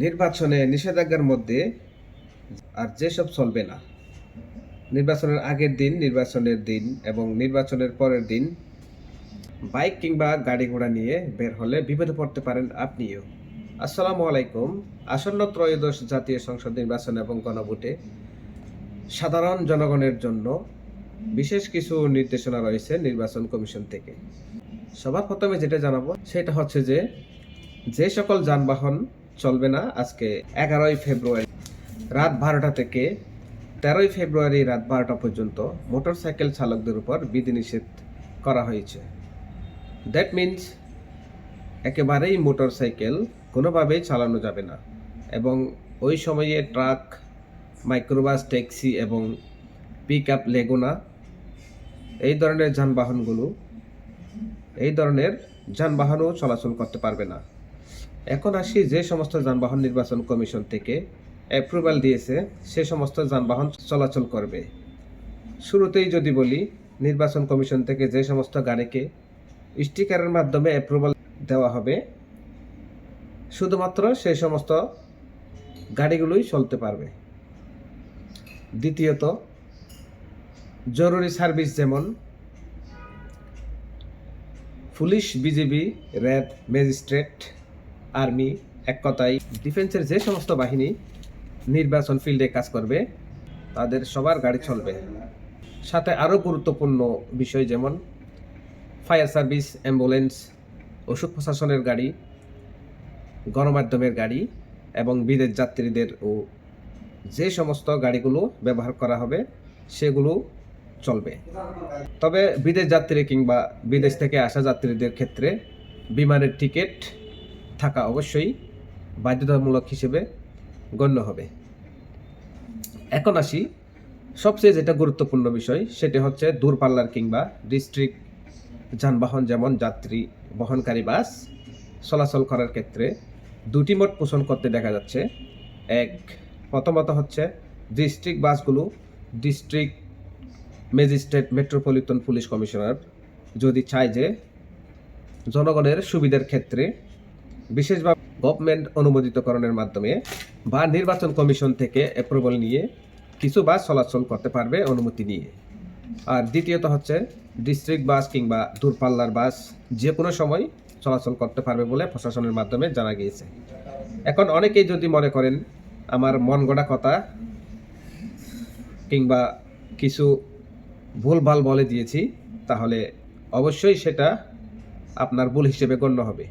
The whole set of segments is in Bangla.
নির্বাচনে নিষেধাজ্ঞার মধ্যে আর যেসব চলবে না, নির্বাচনের আগের দিন, নির্বাচনের দিন এবং নির্বাচনের পরের দিন বাইক কিংবা গাড়ি ঘোড়া নিয়ে বের হলে বিপদে পড়তে পারেন আপনিও। আসসালামু আলাইকুম। আসন্ন ত্রয়োদশ জাতীয় সংসদ নির্বাচন এবং গণভোটে সাধারণ জনগণের জন্য বিশেষ কিছু নির্দেশনা রয়েছে নির্বাচন কমিশন থেকে। সবার প্রথমে যেটা জানাবো সেটা হচ্ছে যে সকল যানবাহন চলবে না আজকে 11ই ফেব্রুয়ারি রাত 12টা থেকে 13ই ফেব্রুয়ারি রাত 12টা পর্যন্ত মোটরসাইকেল চালকদের উপর বিধিনিষেধ করা হয়েছে। দ্যাট মিনস একেবারেই মোটরসাইকেল কোনোভাবেই চালানো যাবে না, এবং ওই সময়ে ট্রাক, মাইক্রোবাস, ট্যাক্সি এবং পিক আপ, লেগুনা এই ধরনের যানবাহনও চলাচল করতে পারবে না। এখন আসি যে সমস্ত যানবাহন নির্বাচন কমিশন থেকে অ্যাপ্রুভাল দিয়েছে সে সমস্ত যানবাহন চলাচল করবে। শুরুতেই যদি বলি, নির্বাচন কমিশন থেকে যে সমস্ত গাড়িকে স্টিকারের মাধ্যমে অ্যাপ্রুভাল দেওয়া হবে শুধুমাত্র সেই সমস্ত গাড়িগুলোই চলতে পারবে। দ্বিতীয়ত, জরুরি সার্ভিস যেমন police, BGB, RAB, magistrate, army, এক কথায় ডিফেন্সের যে সমস্ত বাহিনী নির্বাচন ফিল্ডে কাজ করবে তাদের সবার গাড়ি চলবে। সাথে আরও গুরুত্বপূর্ণ বিষয় যেমন ফায়ার সার্ভিস, অ্যাম্বুলেন্স, ওষুধ প্রশাসনের গাড়ি, গণমাধ্যমের গাড়ি এবং বিদেশ যাত্রীদের যে সমস্ত গাড়িগুলো ব্যবহার করা হবে সেগুলো চলবে। তবে বিদেশ যাত্রী কিংবা বিদেশ থেকে আসা যাত্রীদের ক্ষেত্রে বিমানের টিকিট থাকা অবশ্যই বাধ্যতামূলক হিসেবে গণ্য হবে। এখন আসি সবচেয়ে যেটা গুরুত্বপূর্ণ বিষয়, সেটি হচ্ছে দূরপাল্লার কিংবা ডিস্ট্রিক্ট যানবাহন যেমন যাত্রী বহনকারী বাস চলাচল করার ক্ষেত্রে দুটি মত পোষণ করতে দেখা যাচ্ছে। প্রথমত হচ্ছে ডিস্ট্রিক্ট বাসগুলো district magistrate, metropolitan police commissioner যদি চায় যে জনগণের সুবিধার ক্ষেত্রে বিশেষভাবে গভর্নমেন্ট অনুমোদিতকরণের মাধ্যমে বা নির্বাচন কমিশন থেকে অ্যাপ্রুভাল নিয়ে কিছু বাস চলাচল করতে পারবে অনুমতি নিয়ে। আর দ্বিতীয়ত হচ্ছে ডিস্ট্রিক্ট বাস কিংবা দূরপাল্লার বাস যে কোনো সময় চলাচল করতে পারবে বলে প্রশাসনের মাধ্যমে জানা গিয়েছে। এখন অনেকেই যদি মনে করেন আমার মন গড়া কথা কিংবা কিছু ভুলভাল বলে দিয়েছি, তাহলে অবশ্যই সেটা আপনার ভুল হিসেবে গণ্য হবে।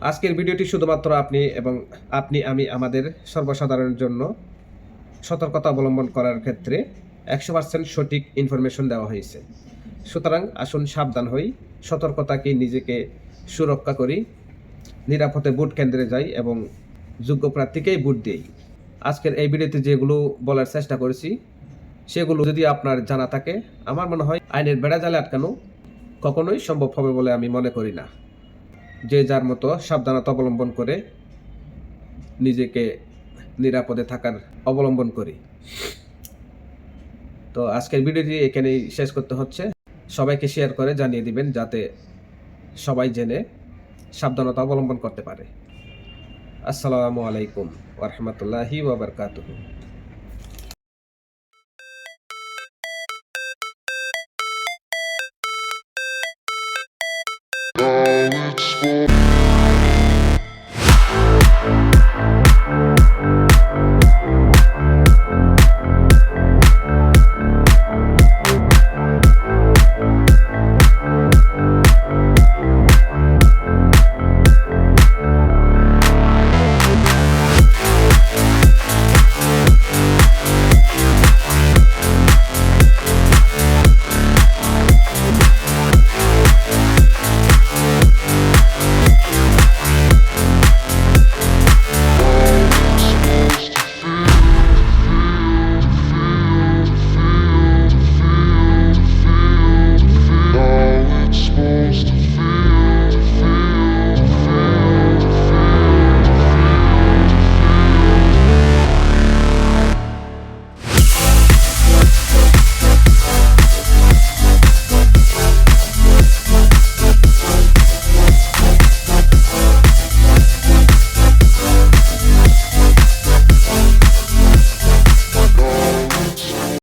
আজকের ভিডিওটি শুধুমাত্র আমি আমাদের সর্বসাধারণের জন্য সতর্কতা অবলম্বন করার ক্ষেত্রে 100% সঠিক ইনফরমেশন দেওয়া হয়েছে। সুতরাং আসুন সাবধান হই, সতর্কতাকে নিজেকে সুরক্ষা করি, নিরাপদে ভোট কেন্দ্রে যাই এবং যোগ্য প্রার্থীকেই ভোট দিই। আজকের এই ভিডিওতে যেগুলো বলার চেষ্টা করেছি সেগুলো যদি আপনার জানা থাকে, আমার মনে হয় আইনের বেড়াজালে আটকানো কখনোই সম্ভব হবে বলে আমি মনে করি না। যে যার মতো সাবধানতা অবলম্বন করে নিজেকে নিরাপদে থাকার অবলম্বন করি। তো আজকের ভিডিওটি এখানেই শেষ করতে হচ্ছে। সবাইকে শেয়ার করে জানিয়ে দিবেন যাতে সবাই জেনে সাবধানতা অবলম্বন করতে পারে। আসসালামু আলাইকুম ওয়া রাহমাতুল্লাহি ওয়া বারাকাতুহু।